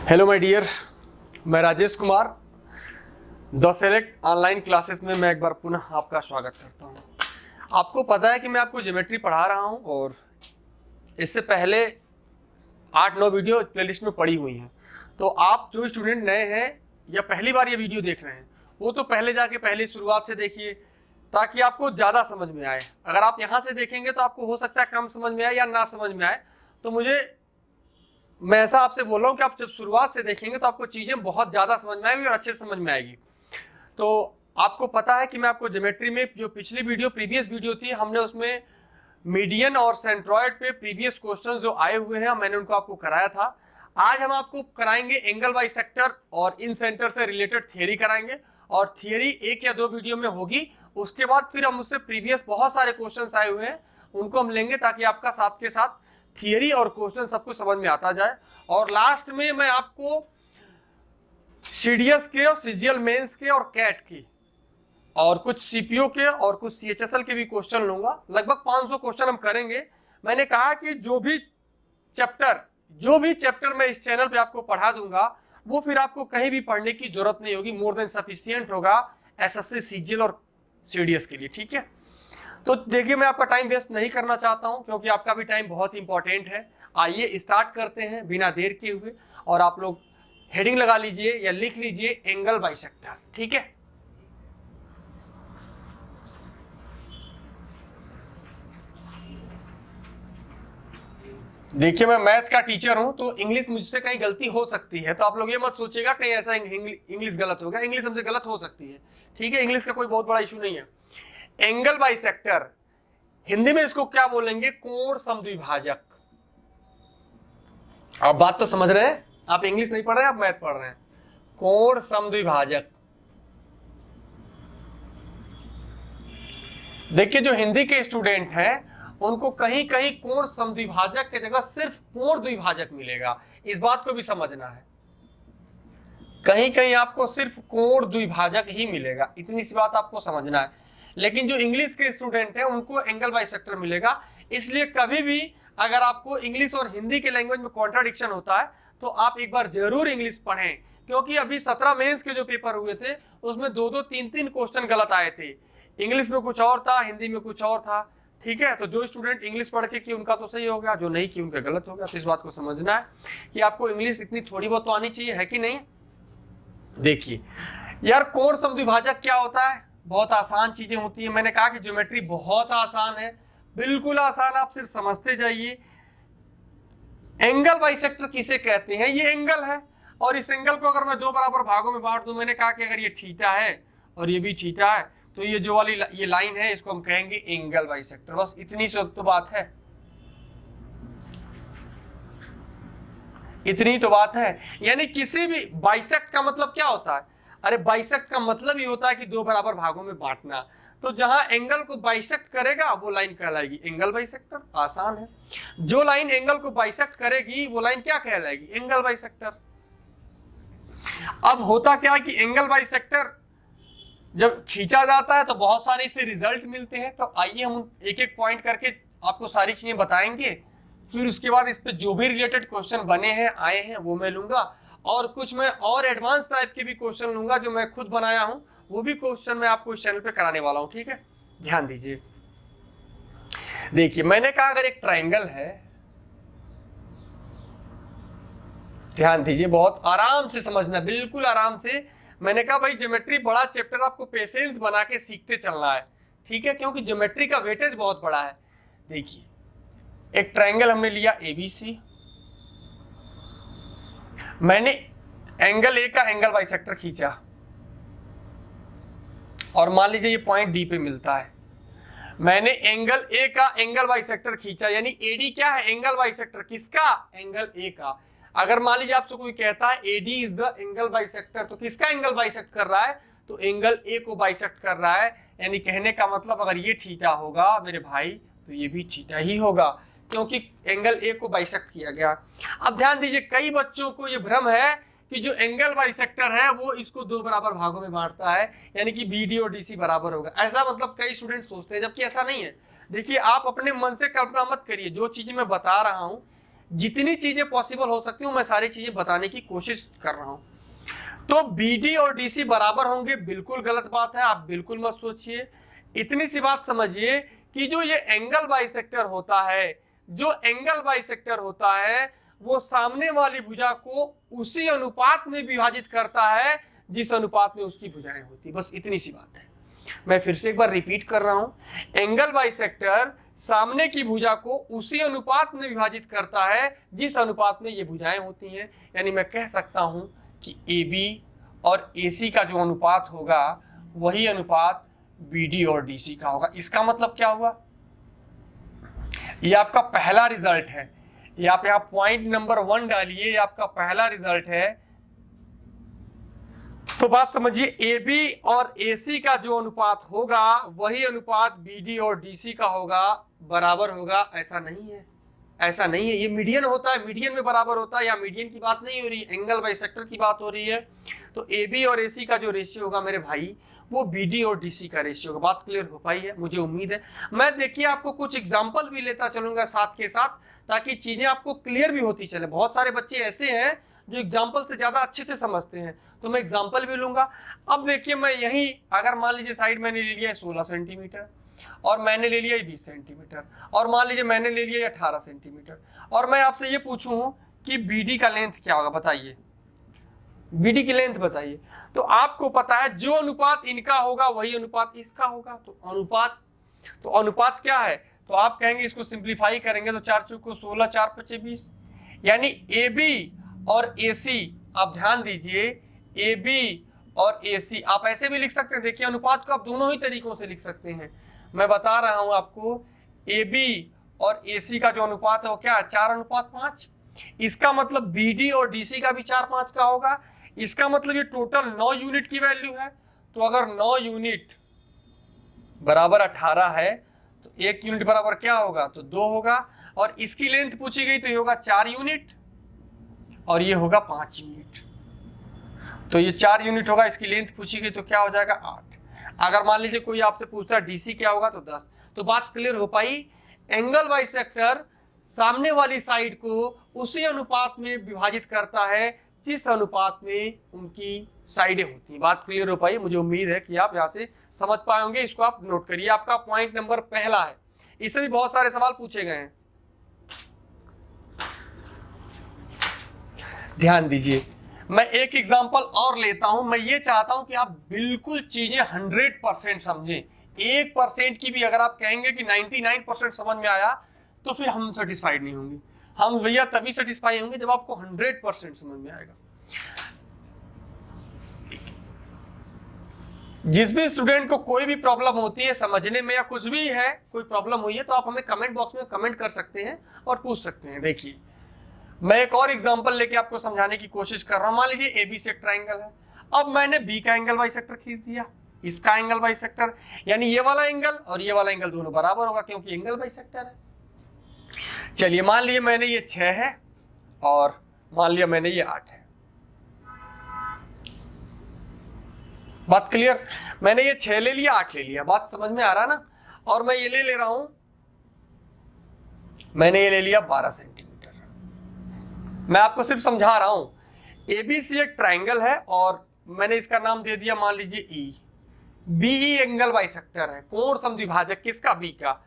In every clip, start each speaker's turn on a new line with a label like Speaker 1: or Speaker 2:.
Speaker 1: Hello my dear, मैं Rajesh Kumar the select online classes में मैं एक बार पुनः आपका स्वागत करता हूं। आपको पता है कि मैं आपको ज्योमेट्री पढ़ा रहा हूं और इससे पहले 8-9 वीडियो प्लेलिस्ट में पड़ी हुई हैं। तो आप जो स्टूडेंट नए हैं या पहली बार ये वीडियो देख रहे हैं वो तो पहले जाके पहले शुरुआत से देखिए ताकि आपको ज़्यादा समझ में आए। अगर आप यहाँ से देखेंगे तो आपको हो सकता है कम समझ में आए या ना समझ में आए। तो मैं ऐसा आपसे बोल रहा हूँ कि आप जब शुरुआत से देखेंगे तो आपको चीज़ें बहुत ज़्यादा समझ में आएगी और अच्छे से समझ में आएगी। तो आपको पता है कि मैं आपको ज्योमेट्री में जो पिछली वीडियो प्रीवियस वीडियो थी हमने उसमें मीडियन और सेंट्रॉइड पे प्रीवियस क्वेश्चन जो आए हुए हैं मैंने उनको आपको कराया था। आज हम आपको कराएंगे एंगल बाइसेक्टर और इन सेंटर से रिलेटेड थियरी कराएंगे और थियरी 1 या 2 वीडियो में होगी। उसके बाद फिर हम उससे प्रीवियस बहुत सारे क्वेश्चन आए हुए हैं उनको हम लेंगे ताकि आपका साथ के साथ थियरी और क्वेश्चन सब कुछ समझ में आता जाए। और लास्ट में मैं आपको सीडीएस के और सीजीएल मेंस के और कैट की और कुछ सीपीओ के और कुछ सीएचएसएल के भी क्वेश्चन लूंगा। लगभग 500 क्वेश्चन हम करेंगे। मैंने कहा कि जो भी चैप्टर मैं इस चैनल पे आपको पढ़ा दूंगा वो फिर आपको कहीं भी पढ़ने की जरूरत नहीं होगी, मोर देन सफिशिएंट होगा एसएससी सीजीएल और सीडीएस के लिए। ठीक है, तो देखिए मैं आपका टाइम वेस्ट नहीं करना चाहता हूं क्योंकि आपका भी टाइम बहुत इंपॉर्टेंट है। आइए स्टार्ट करते हैं बिना देर किए हुए और आप लोग हेडिंग लगा लीजिए या लिख लीजिए एंगल बाइसेक्टर। ठीक है, देखिए मैं मैथ का टीचर हूं तो इंग्लिश मुझसे कहीं गलती हो सकती है, तो आप लोग ये मत सोचिएगा कहीं ऐसा इंग्लिश गलत होगा। इंग्लिश हमसे गलत हो सकती है, ठीक है, इंग्लिश का कोई बहुत बड़ा इशू नहीं है। एंगल बाइसेक्टर हिंदी में इसको क्या बोलेंगे? कोण समद्विभाजक। आप बात तो समझ रहे हैं, आप इंग्लिश नहीं पढ़ रहे हैं, आप मैथ पढ़ रहे हैं। कोण समद्विभाजक। देखिए जो हिंदी के स्टूडेंट हैं उनको कहीं कहीं कोण समद्विभाजक की जगह सिर्फ कोण द्विभाजक मिलेगा, इस बात को भी समझना है। कहीं कहीं आपको सिर्फ कोण द्विभाजक ही मिलेगा, इतनी सी बात आपको समझना है। लेकिन जो इंग्लिश के स्टूडेंट हैं उनको एंगल बाइसेक्टर मिलेगा। इसलिए कभी भी अगर आपको इंग्लिश और हिंदी के लैंग्वेज में कॉन्ट्राडिक्शन होता है तो आप एक बार जरूर इंग्लिश पढ़ें, क्योंकि अभी 17 मेंस के जो पेपर हुए थे उसमें 2-2, 3-3 क्वेश्चन गलत आए थे। इंग्लिश में कुछ और था, हिंदी में कुछ और था। ठीक है, तो जो स्टूडेंट इंग्लिश पढ़ के की उनका तो सही हो गया, जो नहीं की उनका गलत हो गया। तो इस बात को समझना है कि आपको इंग्लिश इतनी थोड़ी बहुत तो आनी चाहिए, है कि नहीं। देखिए यार, कोण समद्विभाजक क्या होता है? बहुत आसान चीजें होती है। मैंने कहा कि ज्योमेट्री बहुत आसान है, बिल्कुल आसान, आप सिर्फ समझते जाइए। एंगल बाइसेक्टर किसे कहते हैं? ये एंगल है और इस एंगल को अगर मैं 2 बराबर भागों में बांट दूं, मैंने कहा कि अगर ये थीटा है और ये भी थीटा है तो ये जो वाली ये लाइन है इसको हम कहेंगे एंगल बाइसेक्टर। बस इतनी सी तो बात है, इतनी तो बात है। यानी किसी भी बाइसेक्ट का मतलब क्या होता है? अरे बाइसेक्ट का मतलब ही होता है कि 2 बराबर भागों में बांटना। तो जहां एंगल को बाइसेक्ट करेगा वो लाइन कहलाएगी एंगल बाइसेक्टर। आसान है, जो लाइन एंगल को बाइसेक्ट करेगी वो लाइन क्या कहलाएगी? Angle bisector. अब होता क्या है कि एंगल बाइसेक्टर जब खींचा जाता है तो बहुत सारे इससे रिजल्ट मिलते हैं। तो आइए हम एक एक पॉइंट करके आपको सारी चीजें बताएंगे, फिर उसके बाद इस पे जो भी रिलेटेड क्वेश्चन बने हैं आए हैं वो मैं लूंगा और कुछ मैं और एडवांस टाइप के भी क्वेश्चन लूंगा जो मैं खुद बनाया हूं, वो भी क्वेश्चन मैं आपको इस चैनल पे कराने वाला हूं। ठीक है, ध्यान दीजिए। देखिए मैंने कहा अगर एक ट्रायंगल है, ध्यान दीजिए, बहुत आराम से समझना, बिल्कुल आराम से। मैंने कहा भाई ज्योमेट्री बड़ा चैप्टर, आपको पेशेंस बना के सीखते चलना है। ठीक है, क्योंकि ज्योमेट्री का वेटेज बहुत बड़ा है। देखिए एक ट्रायंगल हमने लिया एबीसी, मैंने एंगल ए का एंगल बाइसेक्टर खींचा और मान लीजिए ये पॉइंट डी पे मिलता है। मैंने एंगल ए का एंगल बाइसेक्टर खींचा, यानी एडी क्या है? Angle bisector. किसका? एंगल ए का। अगर मान लीजिए आपसे कोई कहता है AD is the angle bisector, तो किसका एंगल बाइसेक्ट कर रहा है? तो एंगल ए को बाइसेक्ट कर रहा है। यानी कहने का मतलब अगर ये थीटा होगा मेरे भाई तो ये भी थीटा ही होगा, क्योंकि एंगल ए को बाइसेक्ट किया गया। अब ध्यान दीजिए, कई बच्चों को ये भ्रम है कि जो एंगल बाइसेक्टर है वो इसको 2 बराबर भागों में बांटता है, यानी कि बीडी और डीसी बराबर होगा। ऐसा मतलब कई स्टूडेंट सोचते हैं, जबकि ऐसा नहीं है। देखिए आप अपने मन से कल्पना मत करिए, जो चीज मैं बता रहा हूं जितनी चीजें पॉसिबल हो सकती हूँ मैं सारी चीजें बताने की कोशिश कर रहा हूं। तो बीडी और डीसी बराबर होंगे, बिल्कुल गलत बात है, आप बिल्कुल मत सोचिए। इतनी सी बात समझिए कि जो ये एंगल बाइसेक्टर होता है, जो एंगल बाइसेक्टर होता है वो सामने वाली भुजा को उसी अनुपात में विभाजित करता है जिस अनुपात में उसकी भुजाएं होती, बस इतनी सी बात है। मैं फिर से एक बार रिपीट कर रहा हूं, एंगल बाइसेक्टर सामने की भुजा को उसी अनुपात में विभाजित करता है जिस अनुपात में ये भुजाएं होती हैं। यानी मैं कह सकता हूं कि AB और AC का जो अनुपात होगा वही अनुपात BD और DC का होगा। इसका मतलब क्या हुआ, ये आपका पहला रिजल्ट है, ये आप यहां पॉइंट नंबर 1 डालिए, ये आपका पहला रिजल्ट है। तो बात समझिए, AB और AC का जो अनुपात होगा वही अनुपात BD और DC का होगा, बराबर होगा, ऐसा नहीं है, ऐसा नहीं है। ये मीडियन होता है, मीडियन में बराबर होता है, या मीडियन की बात नहीं हो रही, एंगल बाइसेक्टर की बात हो रही है। तो AB और AC का जो रेशियो होगा मेरे भाई वो BD और DC का रेशियो होगा। बात क्लियर हो पाई है, मुझे उम्मीद है। मैं देखिए आपको कुछ एग्जांपल भी लेता चलूंगा साथ के साथ, ताकि चीजें आपको क्लियर भी होती चले। बहुत सारे बच्चे ऐसे हैं जो एग्जाम्पल से ज्यादा अच्छे से समझते हैं, तो मैं एग्जाम्पल भी लूंगा। अब देखिए, मैं यही अगर मान लीजिए साइड मैंने ले लिया है 16 सेंटीमीटर, और मैंने ले लिया 20 सेंटीमीटर, और मान लीजिए मैंने ले लिया 18 सेंटीमीटर, और मैं आपसे ये पूछूं कि BD का लेंथ क्या होगा, बताइए, BD की लेंथ बताइए। तो आपको पता है जो अनुपात इनका होगा वही अनुपात इसका होगा। तो अनुपात क्या है, तो आप कहेंगे इसको सिंप्लीफाई करेंगे तो 4 चौको 16, 4 पचे 20, यानी AB और AC, आप ध्यान दीजिए, AB और AC आप ऐसे भी लिख सकते हैं। देखिए अनुपात को आप दोनों ही तरीकों से लिख सकते हैं। मैं बता रहा हूं आपको, AB और AC का जो अनुपात है वो क्या है, 4:5। इसका मतलब BD और DC का भी 4:5 का होगा। इसका मतलब ये टोटल 9 यूनिट की वैल्यू है। तो अगर 9 यूनिट बराबर 18 है तो 1 यूनिट बराबर क्या होगा, तो 2 होगा। और इसकी लेंथ पूछी गई तो ये होगा 4 यूनिट, और ये होगा 5 यूनिट। तो ये 4 यूनिट होगा, इसकी लेंथ पूछी गई तो क्या हो जाएगा, 8। अगर मान लीजिए कोई आपसे पूछता है DC क्या होगा तो 10। तो बात क्लियर हो पाई, एंगल बाइसेक्टर सामने वाली साइड को उसी अनुपात में विभाजित करता है जिस अनुपात में उनकी साइडें होती हैं। बात क्लियर हो पाई, मुझे उम्मीद है कि आप यहां से समझ पाए होंगे। इसको आप नोट करिए, आपका पॉइंट नंबर पहला है। इससे भी बहुत सारे सवाल पूछे गए हैं, ध्यान दीजिए। मैं एक एग्जांपल और लेता हूं। मैं ये चाहता हूं कि आप बिल्कुल चीजें 100% समझें। 1% की भी अगर आप कहेंगे कि 99% समझ में आया तो फिर हम सेटिस्फाइड नहीं होंगे। हम भैया तभी सेटिस्फाई होंगे जब आपको 100% समझ में आएगा। जिस भी स्टूडेंट को कोई भी प्रॉब्लम होती है समझने में या कुछ भी है, कोई प्रॉब्लम हुई है, तो आप हमें कमेंट बॉक्स में कमेंट कर सकते हैं और पूछ सकते हैं। देखिए मैं एक और एग्जांपल लेके आपको समझाने की कोशिश कर रहा हूं। मान लीजिए AB सेक्टर एंगल है। अब मैंने B का एंगल बाइसेक्टर खींच दिया, इसका एंगल बाइसेक्टर, यानी ये वाला एंगल और ये वाला एंगल दोनों बराबर होगा क्योंकि एंगल बाइसेक्टर है। चलिए मान लिया मैंने ये 6 है और मान लिया मैंने ये 8 है। बात क्लियर, मैंने ये 6 ले लिया, 8 ले लिया, बात समझ में आ रहा ना। और मैं ये ले रहा हूं, मैंने ये ले लिया 12 सेंटीमीटर। मैं आपको सिर्फ समझा रहा हूं, ABC एक ट्राइंगल है और मैंने इसका नाम दे दिया मान लीजिए E। BE एंगल बाइसेक्टर है, कोण समद्विभाजक किसका, B का।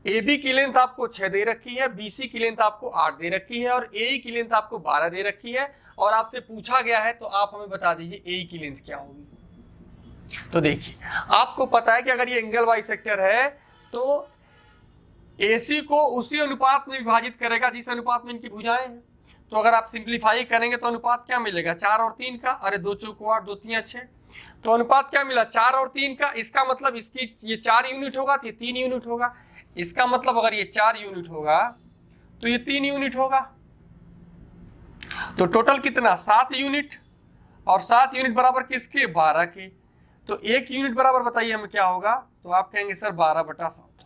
Speaker 1: AB की लेंथ आपको 6 दे रखी है, BC की लेंथ आपको 8 दे रखी है और AE की लेंथ आपको 12 दे रखी है। और आपसे पूछा गया है तो आप हमें बता दीजिए AE की लेंथ क्या होगी। तो देखिए आपको पता है कि अगर ये एंगल बाइसेक्टर है तो AC को उसी अनुपात में विभाजित करेगा जिस अनुपात में इनकी भुजाएं हैं। तो अगर आप सिंप्लीफाई करेंगे तो अनुपात क्या मिलेगा, 4 और 3 का। अरे 2 चौको 8, 2 3 6, तो अनुपात क्या मिला, 4 और 3 का। इसका मतलब इसकी ये 4 यूनिट होगा तो ये 3 यूनिट होगा। इसका मतलब अगर ये 4 यूनिट होगा तो ये 3 यूनिट होगा। तो टोटल कितना, 7 यूनिट। और 7 यूनिट बराबर किसके, 12 के। तो 1 यूनिट बराबर बताइए हमें क्या होगा, तो आप कहेंगे सर 12/7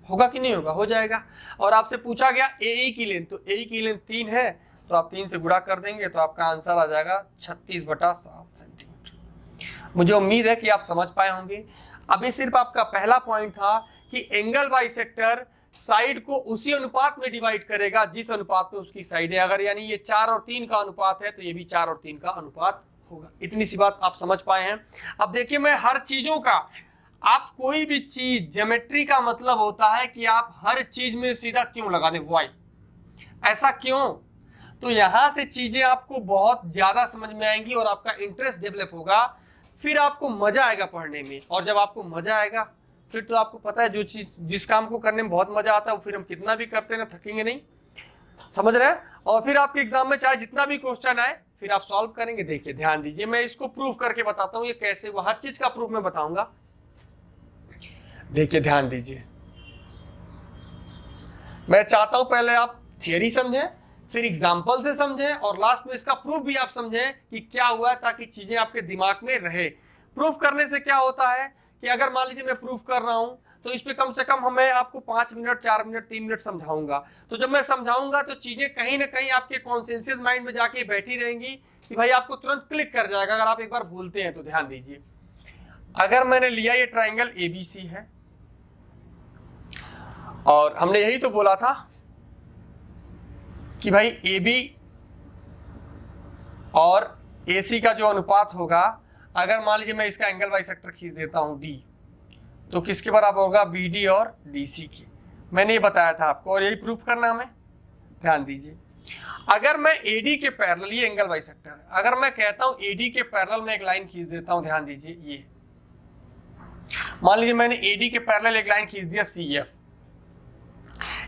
Speaker 1: होगा कि नहीं होगा, हो जाएगा। और आपसे पूछा गया AE की लेंथ, तो AE की लेंथ 3 है तो आप 3 से गुणा कर देंगे तो आपका आंसर आ जाएगा 36/7 सेंटीमीटर। मुझे उम्मीद है कि आप समझ पाए होंगे। अभी सिर्फ आपका पहला पॉइंट था कि एंगल बाइसेक्टर साइड को उसी अनुपात में डिवाइड करेगा जिस अनुपात में उसकी साइड है। अगर यानी ये 4 और 3 का अनुपात है तो ये भी 4 और 3 का अनुपात होगा। इतनी सी बात आप समझ पाए हैं। अब देखिए, मैं हर चीजों का, आप कोई भी चीज, ज्योमेट्री का मतलब होता है कि आप हर चीज में सीधा क्यों लगा दें, वाई। ऐसा क्यों? तो यहां से चीजें आपको बहुत ज्यादा समझ में आएंगी और आपका इंटरेस्ट डेवलप होगा, फिर आपको मजा आएगा पढ़ने में। और जब आपको मजा आएगा फिर तो आपको पता है जो चीज, जिस काम को करने में बहुत मजा आता है वो फिर हम कितना भी करते हैं ना, थकेंगे नहीं। समझ रहे हैं? और फिर आपके एग्जाम में चाहे जितना भी क्वेश्चन आए फिर आप सॉल्व करेंगे। देखिए ध्यान दीजिए, मैं इसको प्रूफ करके बताता हूं ये कैसे हुआ, हर चीज का प्रूफ मैं बताऊंगा। देखिए ध्यान दीजिए, मैं चाहता हूं पहले आप थियरी समझें, फिर एग्जाम्पल से समझें और लास्ट में इसका प्रूफ भी आप समझें कि क्या हुआ है, ताकि चीजें आपके दिमाग में रहे। प्रूफ करने से क्या होता है कि अगर मान लीजिए मैं प्रूफ कर रहा हूं तो इस पे कम से कम मैं आपको 5 मिनट, 4 मिनट, 3 मिनट समझाऊंगा। तो जब मैं समझाऊंगा तो चीजें कहीं ना कहीं आपके कॉन्सेंसियस माइंड में जाके बैठी रहेंगी कि भाई आपको तुरंत क्लिक कर जाएगा अगर आप एक बार भूलते हैं तो। ध्यान दीजिए, अगर मैंने लिया ये ट्राइंगल एबीसी है और हमने यही तो बोला था कि भाई AB और AC का जो अनुपात होगा, अगर मान लीजिए मैं इसका एंगल बाइसेक्टर खींच देता हूं D, तो किसके बराबर होगा? BD और DC के। मैंने ये बताया था आपको और यही प्रूफ करना हमें। ध्यान दीजिए, अगर मैं AD के पैरेलल, ये एंगल बाइसेक्टर है, अगर मैं कहता हूं AD के पैरेलल में एक लाइन खींच देता हूं, ध्यान दीजिए, ये मान लीजिए मैंने AD के पैरेलल एक लाइन खींच दिया CF,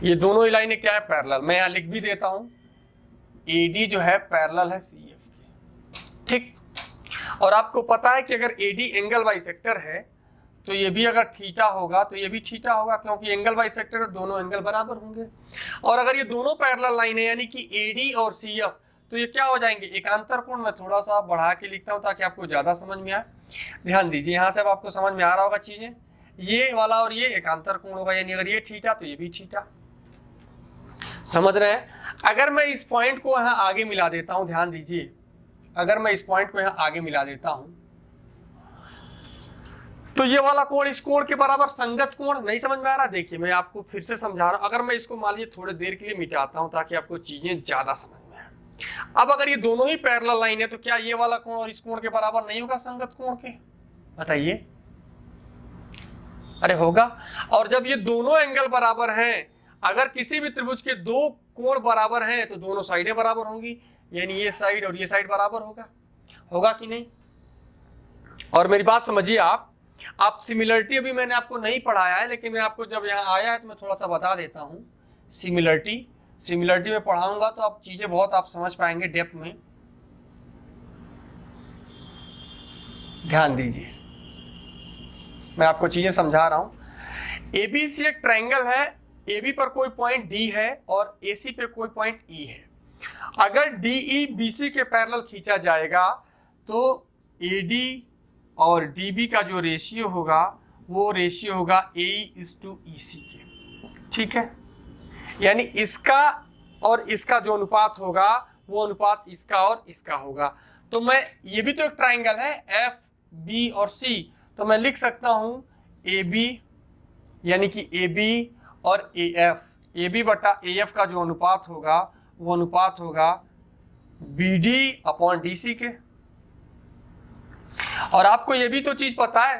Speaker 1: ये दोनों ही लाइनें क्या है? पैरेलल। मैं यहां लिख भी देता हूं AD जो है पैरेलल है CF के, ठीक। और आपको पता है कि अगर AD एंगल बाइसेक्टर है तो ये भी अगर थीटा होगा तो ये भी थीटा होगा, क्योंकि एंगल बाइसेक्टर है, दोनों एंगल बराबर होंगे। और अगर ये दोनों पैरेलल लाइन है यानी कि AD और CF, तो ये क्या हो जाएंगे? एकांतर कोण। मैं थोड़ा सा बढ़ा के लिखता हूं ताकि आपको ज्यादा समझ में आए। ध्यान दीजिए, यहां से अब आपको समझ में आ रहा होगा चीजें। ये वाला और ये एकांतर कोण होगा, यानी अगर ये थीटा तो ये भी थीटा। समझ रहे हैं? अगर मैं इस पॉइंट को यहां आगे मिला देता हूं, ध्यान दीजिए, अगर मैं इस पॉइंट को यहां आगे मिला देता हूं तो ये वाला कोण इस कोण के बराबर, संगत कोण। नहीं समझ में आ रहा? देखिए मैं आपको फिर से समझा रहा हूं। अगर मैं इसको मान लीजिए थोड़ी देर के लिए मिटाता हूं ताकि आपको चीजें ज्यादा समझ में आए। अब अगर ये दोनों ही पैरेलल लाइन है तो क्या ये वाला कोण और इस कोण के बराबर नहीं होगा संगत कोण के? बताइए। अरे होगा। और जब ये दोनों एंगल बराबर हैं, अगर किसी भी त्रिभुज के दो कोण बराबर हैं तो दोनों साइडें बराबर होंगी, यानी ये साइड और ये साइड बराबर होगा। होगा कि नहीं? और मेरी बात समझिए, आप सिमिलरिटी अभी मैंने आपको नहीं पढ़ाया है, लेकिन मैं आपको जब यहाँ आया है तो मैं थोड़ा सा बता देता हूं। सिमिलरिटी में पढ़ाऊंगा तो आप चीजें बहुत आप समझ पाएंगे डेप्थ में। ध्यान दीजिए, मैं आपको चीजें समझा रहा हूं। ABC एक ट्रायंगल है, AB पर कोई पॉइंट D है और AC पे कोई पॉइंट E है। अगर DE BC के पैरेलल खींचा जाएगा तो AD और DB का जो रेशियो होगा वो रेशियो होगा AE/EC के, ठीक है। यानी इसका और इसका जो अनुपात होगा वो अनुपात इसका और इसका होगा। तो मैं, ये भी तो एक ट्रायंगल है F, B और C, तो मैं लिख सकता हूं AB यानी कि AB और AF, AB बटा AF का जो अनुपात होगा वो अनुपात होगा BD/DC के। और आपको ये भी तो चीज पता है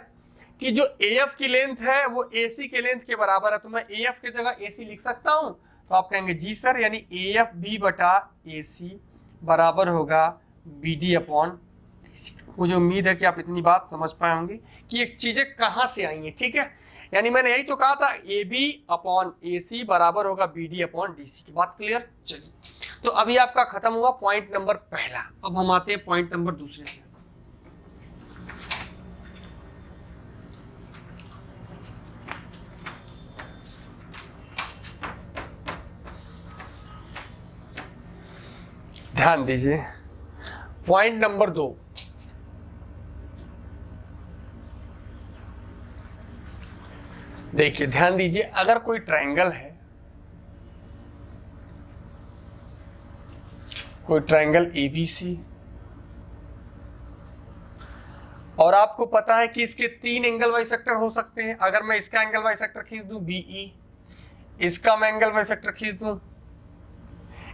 Speaker 1: कि जो AF की लेंथ है वो AC के लेंथ के बराबर है, तो मैं AF की जगह AC लिख सकता हूं। तो आप कहेंगे जी सर, यानी AFB बटा AC बराबर होगा BD/DC। मुझे उम्मीद है कि आप इतनी बात समझ पाए होंगे कि ये चीजें कहां से आई हैं, ठीक है। यानी मैंने यही तो कहा था AB/AC बराबर होगा BD/DC की। बात क्लियर? चलिए, तो अभी आपका खत्म हुआ पॉइंट नंबर पहला। अब हम आते हैं पॉइंट नंबर दूसरे पे। ध्यान दीजिए, पॉइंट नंबर 2। देखिए ध्यान दीजिए, अगर कोई ट्रायंगल है, कोई ट्रायंगल ABC, और आपको पता है कि इसके 3 एंगल बाइसेक्टर हो सकते हैं। अगर मैं इसका एंगल बाइसेक्टर खींच दूं BE, इसका मैं एंगल बाइसेक्टर खींच दूं,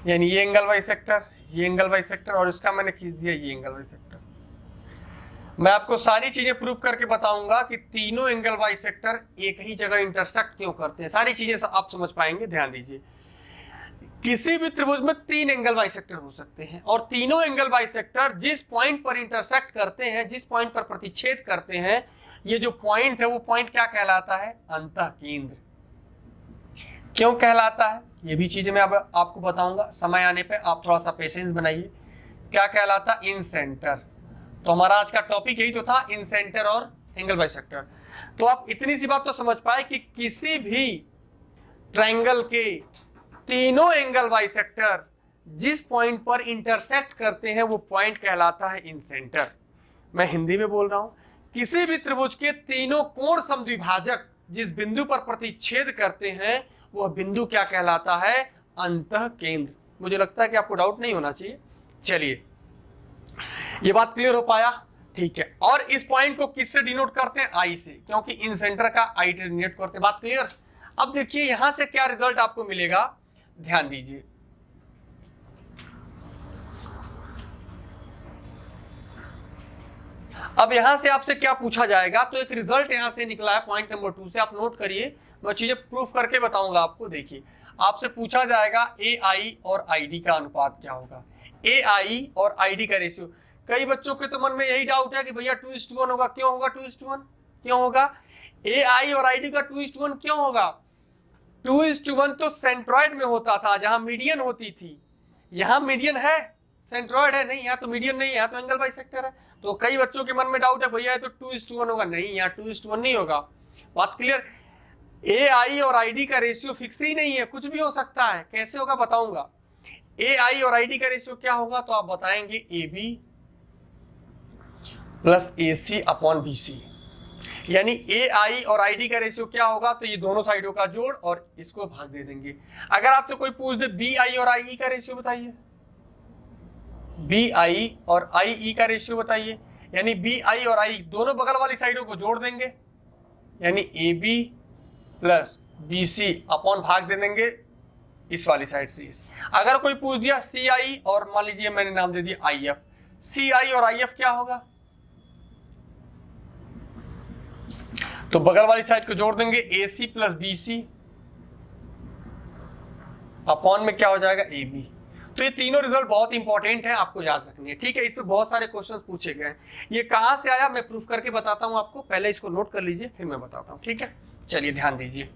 Speaker 1: यानी ये एंगल बाइसेक्टर, ये एंगल बाइसेक्टर, और इसका मैंने खींच दिया ये एंगल बाइसेक्टर। मैं आपको सारी चीजें प्रूव करके बताऊंगा कि तीनों एंगल बाइसेक्टर एक ही जगह इंटरसेक्ट क्यों करते हैं। सारी चीजें आप समझ पाएंगे, ध्यान दीजिए। किसी भी त्रिभुज में 3 एंगल बाइसेक्टर हो सकते हैं, और तीनों एंगल बाइसेक्टर जिस पॉइंट पर इंटरसेक्ट करते हैं, जिस पॉइंट पर प्रतिच्छेद करते हैं, ये जो पॉइंट है वो पॉइंट क्या कहलाता है? अंतःकेंद्र। क्यों कहलाता है ये भी चीजें मैं अब आपको बताऊंगा, समय आने पे आप थोड़ा सा पेशेंस बनाइए। क्या कहलाता? इन सेंटर। तो हमारा आज का टॉपिक यही तो था, इन सेंटर और एंगल बाइसेक्टर। तो आप इतनी सी बात तो समझ पाए कि किसी भी ट्रायंगल के तीनों एंगल बाइसेक्टर जिस पॉइंट पर इंटरसेक्ट करते हैं वो पॉइंट कहलाता है इन सेंटर। मैं हिंदी में बोल रहा हूं, किसी भी त्रिभुज के तीनों कोण समद्विभाजक जिस बिंदु पर प्रतिच्छेद करते हैं वह बिंदु क्या कहलाता है? अंतःकेंद्र। मुझे लगता है कि आपको डाउट नहीं होना चाहिए। चलिए, ये बात क्लियर हो पाया? ठीक है। और इस पॉइंट को किससे डिनोट करते हैं? आई से, क्योंकि इन सेंटर का आई डिनोट करते हैं। बात क्लियर? अब देखिए यहां से क्या रिजल्ट आपको मिलेगा, ध्यान दीजिए। अब यहां से आपसे क्या पूछा जाएगा, तो एक रिजल्ट यहां से निकला है पॉइंट नंबर 2 से, आप नोट करिए, मैं चीजें प्रूफ करके बताऊंगा आपको। देखिए, आपसे पूछा जाएगा ए आई और आई डी का अनुपात क्या होगा, ए आई और आई डी का रेशियो। कई बच्चों के तो मन में यही डाउट है कि भैया 2:1 होगा। क्यों होगा 2:1? क्यों होगा? ए आई और आई डी का 2:1 क्यों होगा? 2:1 तो सेंट्रॉइड में होता था, जहां मीडियन होती थी। यहां मीडियन है, सेंट्रॉइड है नहीं, यहाँ तो मीडियन नहीं है, यहाँ तो एंगल बाइसेक्टर है। तो कई बच्चों के मन में डाउट है भैया तो 2:1 होगा। नहीं, यहाँ 2:1 नहीं होगा। बात क्लियर? ए आई और आई डी का रेशियो फिक्स ही नहीं है, कुछ भी हो सकता है। कैसे होगा बताऊंगा। ए आई और आई डी का रेशियो क्या होगा, तो आप बताएंगे A B plus A C upon B C. यानी ए आई और आई डी का रेशियो क्या होगा, तो ये दोनों साइडों का जोड़ और इसको भाग दे देंगे। अगर आपसे कोई पूछ दे बी आई और आई ई का रेशियो बताइए, बी आई और आई ई का रेशियो बताइए, यानी बी आई और आई दोनों बगल वाली साइडों को जोड़ देंगे, यानी A B plus B C upon भाग दे देंगे इस वाली साइड से। अगर कोई पूछ दिया सी आई और मान लीजिए मैंने नाम दे दिया आई एफ, सी आई और आई एफ क्या होगा, तो बगल वाली साइड को जोड़ देंगे A C plus B C upon में क्या हो जाएगा ए बी। तो ये तीनों रिजल्ट बहुत इंपॉर्टेंट है, आपको याद रखनी है। ठीक है, इस पर बहुत सारे क्वेश्चंस पूछे गए हैं। ये कहां से आया मैं प्रूफ करके बताता हूं आपको, पहले इसको नोट कर लीजिए फिर मैं बताता हूं। ठीक है, चलिए ध्यान दीजिए।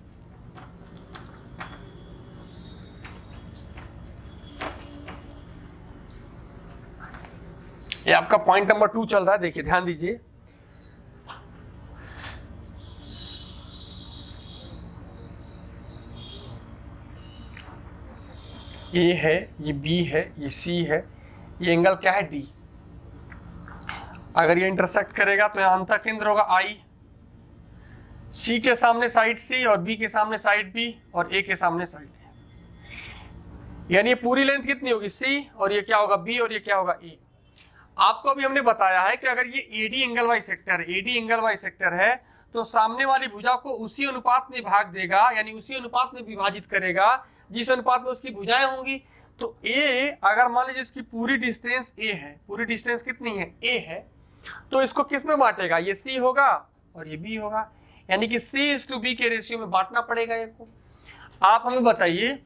Speaker 1: ये आपका पॉइंट नंबर 2 चल रहा है, देखिए ध्यान दीजिए। ए है, ये बी है, ये सी है, ये एंगल क्या है डी। अगर ये इंटरसेक्ट करेगा तो यहां अंतःकेंद्र होगा आई, सी के सामने साइड सी और बी के सामने साइड बी और ए के सामने साइड ए। यानी ये पूरी लेंथ कितनी होगी सी, और ये क्या होगा बी, और ये क्या होगा ए। आपको अभी हमने बताया है कि अगर ये AD angle bisector, AD angle bisector है तो सामने वाली भुजा को उसी अनुपात में भाग देगा, यानी उसी अनुपात में विभाजित करेगा जिस अनुपात में उसकी भुजाएं होंगी। तो ए अगर मान लीजिए इसकी पूरी डिस्टेंस ए है, पूरी डिस्टेंस कितनी है ए है, तो इसको किस में बांटेगा, ये सी होगा और ये बी होगा, यानी कि C/B के रेशियो में बांटना पड़ेगा ये को। आप हमें बताइए,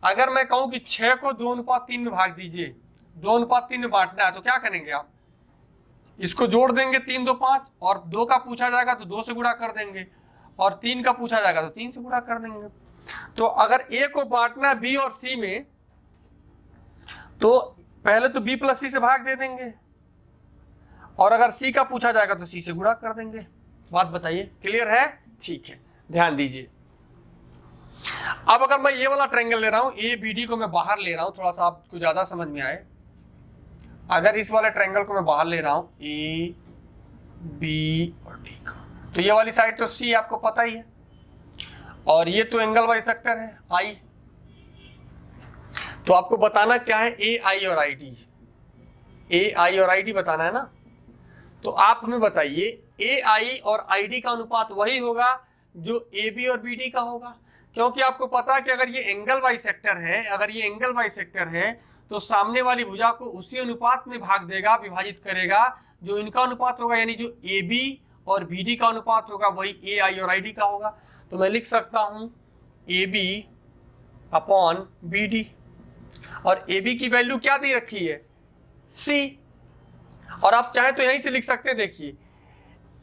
Speaker 1: अगर मैं कहूं कि 6 को 2:3 में भाग दीजिए, 2:3 में बांटना है तो क्या करेंगे आप, इसको जोड़ देंगे 3 2 5, और 2 का पूछा जाएगा तो 2 से गुणा कर देंगे, और 3 का पूछा जाएगा तो 3 से गुणा कर देंगे। तो अगर ए को बांटना बी और सी में, तो पहले तो बी प्लस सी से भाग दे देंगे, और अगर सी का पूछा जाएगा तो सी से गुणा कर देंगे। बात बताइए, क्लियर है? ठीक है, ध्यान दीजिए। अब अगर मैं ये वाला ट्रायंगल ले रहा हूं, ए बी डी को मैं बाहर ले रहा हूं, थोड़ा सा आपको ज्यादा समझ में आए। अगर इस वाले ट्रायंगल को मैं बाहर ले रहा हूं, ए बी और डी का, तो ये वाली साइड तो सी आपको पता ही है, और ये तो एंगल बाइसेक्टर है आई। तो आपको बताना क्या है, ए आई और आई डी, ए आई और आई डी बताना है ना। तो आप हमें बताइए, ए आई और आई डी का अनुपात वही होगा जो ए बी और बी डी का होगा। क्योंकि आपको पता है कि अगर ये एंगल बाइसेक्टर है, अगर ये एंगल बाइसेक्टर है तो सामने वाली भुजा को उसी अनुपात में भाग देगा, विभाजित करेगा जो इनका अनुपात होगा, यानी जो AB और BD का अनुपात होगा वही AI और ID का होगा। तो मैं लिख सकता हूं AB अपॉन BD, और AB की वैल्यू क्या दी रखी है, C, और आप चाहे तो यहीं से लिख सकते हैं। देखिए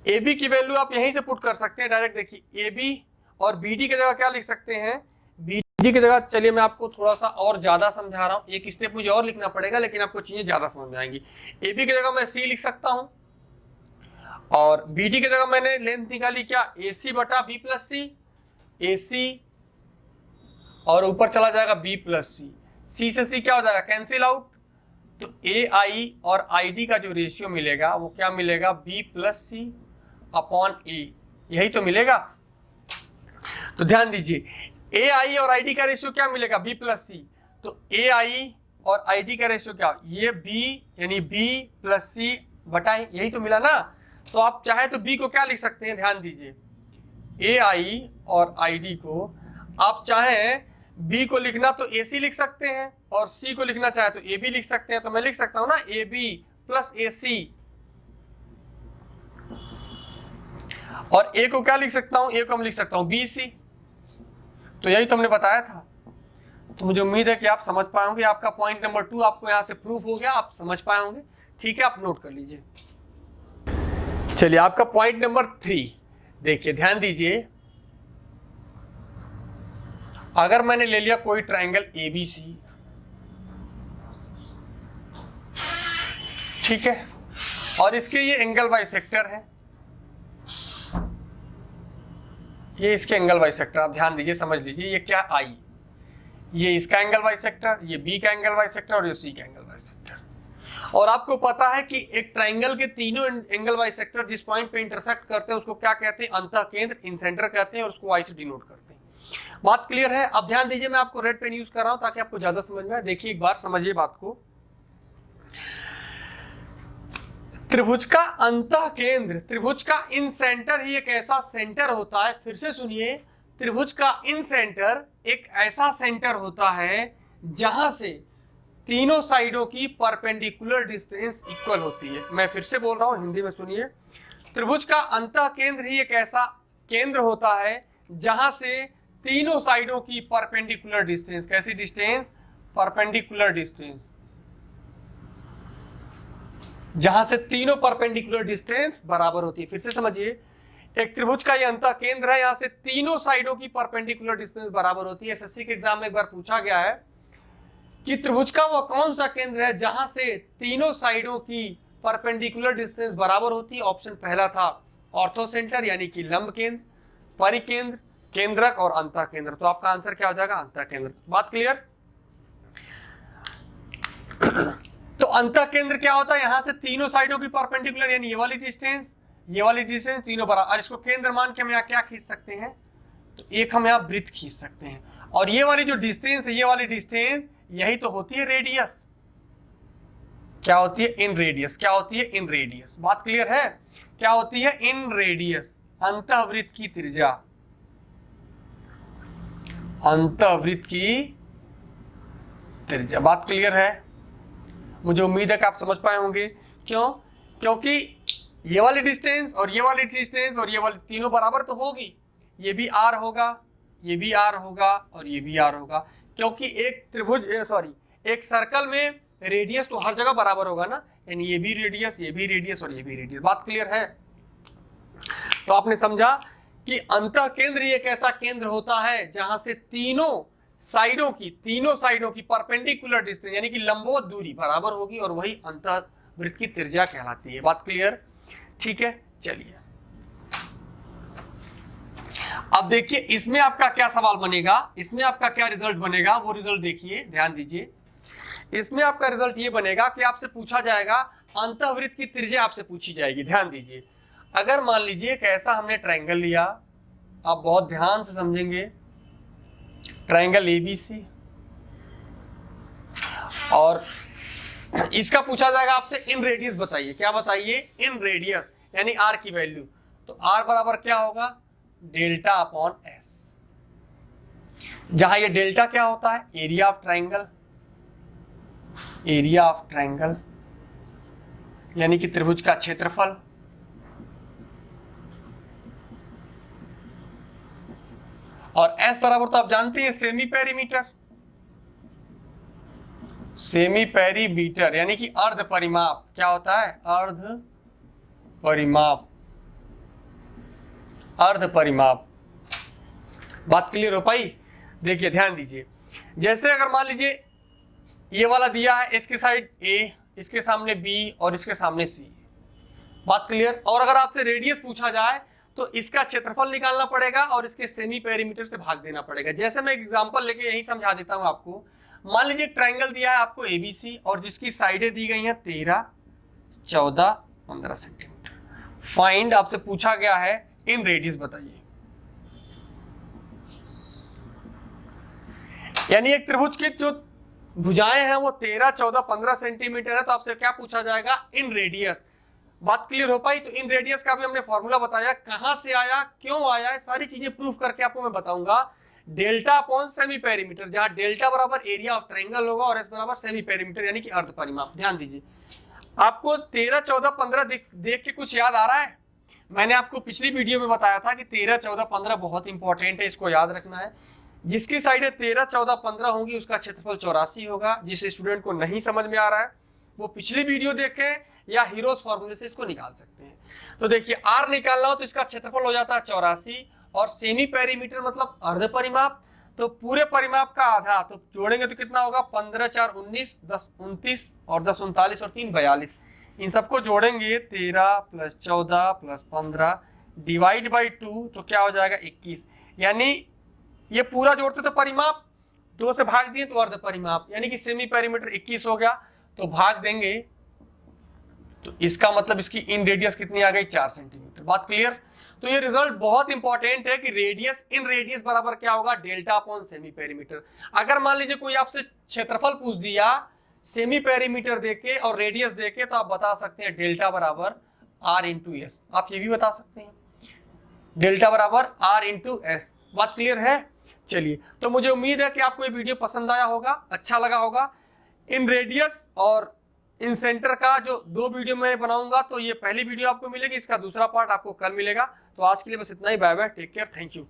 Speaker 1: AB की वैल्यू आप यहीं से पुट कर सकते हैं डायरेक्ट। देखिए AB और BD की जगह क्या लिख सकते हैं, BD की जगह, चलिए मैं आपको थोड़ा सा और ज्यादा समझा रहा हूं, एक स्टेप मुझे और लिखना पड़ेगा लेकिन आपको चीजें ज्यादा समझ में आएंगी। AB की जगह मैं C लिख सकता हूं, और BD की जगह मैंने लेंथ निकाली क्या, AC बटा B प्लस C, AC और ऊपर चला जाएगा B प्लस C, C से C क्या हो जाएगा, कैंसिल आउट। तो AI और ID का जो रेशियो मिलेगा वो क्या मिलेगा, B plus C upon A, यही तो मिलेगा। तो ध्यान दीजिए AI और ID का रेशियो क्या मिलेगा, B प्लस C, तो AI और ID का रेशियो क्या, ये B यानी B प्लस C बटा, यही तो मिला ना। तो आप चाहे तो B को क्या लिख सकते हैं, ध्यान दीजिए AI और ID को आप चाहे B को लिखना तो AC लिख सकते हैं, और C को लिखना चाहे तो AB लिख सकते हैं। तो मैं लिख सकता हूं ना AB प्लस AC, और A को क्या लिख सकता हूं, A को हम लिख सकता हूं BC। तो यही तो हमने बताया था। तो मुझे उम्मीद है कि आप समझ पाए होंगे, आपका पॉइंट नंबर 2 आपको यहां से प्रूफ हो गया, आप समझ पाए होंगे। ठीक है, आप नोट कर लीजिए। चलिए आपका पॉइंट नंबर 3 देखिए, ध्यान दीजिए। अगर मैंने ले लिया कोई ट्रायंगल ABC, ठीक है, और इसके ये एंगल बाइसेक्टर है, ये इसके एंगल बाइसेक्टर, आप ध्यान दीजिए, समझ लीजिए। ये क्या I, ये इसका एंगल बाइसेक्टर, ये B का एंगल बाइसेक्टर और ये C का एंगल बाइसेक्टर। और आपको पता है कि एक ट्रायंगल के तीनों एंगल बाइसेक्टर जिस पॉइंट पे इंटरसेक्ट करते हैं उसको क्या कहते हैं, अंतः केंद्र, इंसेंटर कहते हैं, और उसको I से डिनोट करते हैं। बात क्लियर है। अब ध्यान दीजिए, मैं आपको रेड पेन यूज कर रहा हूं ताकि आपको ज्यादा समझ में आए। देखिए एक बार समझिए बात को। त्रिभुज का अंतः केंद्र, त्रिभुज का इन सेंटर ही एक ऐसा सेंटर होता है, फिर से सुनिए, त्रिभुज का इन सेंटर एक ऐसा सेंटर होता है जहां से तीनों साइडों की परपेंडिकुलर डिस्टेंस इक्वल होती है। मैं फिर से बोल रहा हूं, हिंदी में सुनिए। त्रिभुज का अंतः केंद्र ही एक ऐसा केंद्र होता है जहां से तीनों साइडों की परपेंडिकुलर डिस्टेंस, कैसी डिस्टेंस, परपेंडिकुलर डिस्टेंस, जहां से तीनों परपेंडिकुलर डिस्टेंस बराबर होती है। फिर से समझिए, एक त्रिभुज का ये अंतः केंद्र है, यहां से तीनों साइडों की परपेंडिकुलर डिस्टेंस बराबर होती है। एसएससी के एग्जाम में एक बार पूछा गया है कि त्रिभुज का वो कौन सा केंद्र है जहां से तीनों साइडों की परपेंडिकुलर डिस्टेंस बराबर होती है। ऑप्शन पहला था ऑर्थो सेंटर, यानी कि लंब केंद्र, परिकेंद्र, केंद्रक और अंतः केंद्र। तो आपका आंसर क्या हो जाएगा, अंतः केंद्र। बात क्लियर। तो अंतः केंद्र क्या होता है, यहां से तीनों साइडों की परपेंडिकुलर, यानी ये वाली डिस्टेंस, ये वाली डिस्टेंस तीनों बराबर। और इसको केंद्र मान के हम यहाँ क्या खींच सकते हैं, तो एक हम यहाँ वृत्त खींच सकते हैं। और ये वाली जो डिस्टेंस है, ये वाली डिस्टेंस यही तो होती है रेडियस। क्या होती है, इन रेडियस। क्या होती है, इन रेडियस। बात क्लियर है, क्या होती है, इन रेडियस, अंतःवृत्त की त्रिज्या, अंतःवृत्त की त्रिज्या। बात क्लियर है, मुझे उम्मीद है कि आप समझ पाए होंगे। क्यों, क्योंकि ये वाली डिस्टेंस और ये वाली डिस्टेंस और ये वाली तीनों बराबर तो होगी, ये भी R होगा, ये भी R होगा और ये भी R होगा, क्योंकि एक त्रिभुज एक सर्कल में रेडियस तो हर जगह बराबर होगा ना, यानी ये भी रेडियस, ये भी रेडियस और ये भी रेडियस। बात क्लियर है। तो आपने समझा कि अंतः केंद्र एक ऐसा केंद्र होता है जहां से तीनों साइडों की परपेंडिकुलर डिस्टेंस, यानी कि लंबवत दूरी बराबर होगी, और वही अंतःवृत्त की त्रिज्या कहलाती है। बात क्लियर, ठीक है। चलिए अब देखिए इसमें आपका क्या सवाल बनेगा, इसमें आपका क्या रिजल्ट बनेगा, वो रिजल्ट देखिए, ध्यान दीजिए। इसमें आपका रिजल्ट ये बनेगा कि आपसे पूछा जाएगा, अंतःवृत्त की त्रिज्या आपसे पूछी जाएगी। ध्यान दीजिए, अगर मान लीजिए एक ऐसा हमने ट्रायंगल लिया, आप बहुत ध्यान से समझेंगे, ट्रायंगल ABC, और इसका पूछा जाएगा आपसे इन रेडियस बताइए। क्या बताइए, इन रेडियस, यानी R की वैल्यू। तो R बराबर क्या होगा, डेल्टा अपॉन S। जहां ये डेल्टा क्या होता है, area of triangle, area of triangle यानी कि त्रिभुज का क्षेत्रफल। और एस बराबर तो आप जानते हैं सेमी पेरीमीटर, सेमी पेरीमीटर यानी कि अर्ध परिमाप। क्या होता है, अर्ध परिमाप, अर्ध परिमाप। बात क्लियर हो पाई? देखिए ध्यान दीजिए, जैसे अगर मान लीजिए ये वाला दिया है, इसके साइड ए, इसके सामने बी और इसके सामने सी। बात क्लियर? और अगर आपसे रेडियस पूछा जाए तो इसका क्षेत्रफल निकालना पड़ेगा और इसके सेमी पेरीमीटर से भाग देना पड़ेगा। जैसे मैं एक एग्जांपल लेके यही समझा देता हूं आपको। मान लीजिए ट्रायंगल दिया है आपको एबीसी और जिसकी साइडें दी गई हैं 13, 14, 15 सेंटीमीटर। फाइंड आपसे पूछा गया है इन रेडियस बताइए। यानी एक त्रिभुज की जो भुजाएं हैं वो 13, 14, 15 सेंटीमीटर है, तो आपसे क्या पूछा जाएगा, इन रेडियस। बात क्लियर हो पाई? तो इन रेडियस का भी हमने फॉर्मूला बताया, कहां से आया, क्यों आया, है सारी चीजें प्रूफ करके आपको मैं बताऊंगा। डेल्टा अपॉन सेमी पेरीमीटर, जहां डेल्टा बराबर एरिया ऑफ ट्रायंगल होगा और एस बराबर सेमी पेरीमीटर यानी कि अर्ध परिमाप। ध्यान दीजिए, आपको 13, 14, 15 देख के कुछ याद आ रहा है? मैंने आपको पिछली वीडियो में बताया था कि 13, 14, 15 बहुत इंपॉर्टेंट है, इसको याद रखना है। जिसकी साइडें 13, 14, 15 होंगी उसका क्षेत्रफल 84 होगा। जिस स्टूडेंट को नहीं समझ में आ रहा है वो पिछली वीडियो देखें या हीरोज फॉर्मूले से इसको निकाल सकते हैं। तो देखिए आर निकालना हो तो इसका क्षेत्रफल हो जाता है 84 और सेमी पेरीमीटर मतलब अर्ध परिमाप, तो पूरे परिमाप का आधा, तो जोड़ेंगे तो कितना होगा, 15, 4, 19, 10, 29 और 10, 39 और 3, 42। इन सबको जोड़ेंगे 13 + 14 + 15 डिवाइड बाई 2 तो क्या हो जाएगा 21। यानी ये पूरा जोड़ते तो परिमाप, 2 से भाग दिए तो अर्ध परिमाप, यानी कि सेमी पेरीमीटर 21 हो गया। तो भाग देंगे तो इसका मतलब इसकी इन रेडियस कितनी आ गई, 4 सेंटीमीटर। बात क्लियर? तो ये रिजल्ट बहुत इंपॉर्टेंट है कि रेडियस इन रेडियस बराबर क्या होगा, डेल्टा अपॉन सेमी पेरीमीटर। अगर मान लीजिए कोई आपसे क्षेत्रफल पूछ दिया सेमी पेरीमीटर देके और रेडियस देके, तो आप बता सकते हैं डेल्टा बराबर आर इंटू एस। आप ये भी बता सकते हैं डेल्टा बराबर आर इंटू एस। बात क्लियर है? चलिए, तो मुझे उम्मीद है कि आपको ये वीडियो पसंद आया होगा, अच्छा लगा होगा। इन रेडियस और इन सेंटर का जो 2 वीडियो मैं बनाऊंगा, तो ये पहली वीडियो आपको मिलेगी, इसका दूसरा पार्ट आपको कल मिलेगा। तो आज के लिए बस इतना ही। Bye bye, take care, thank you.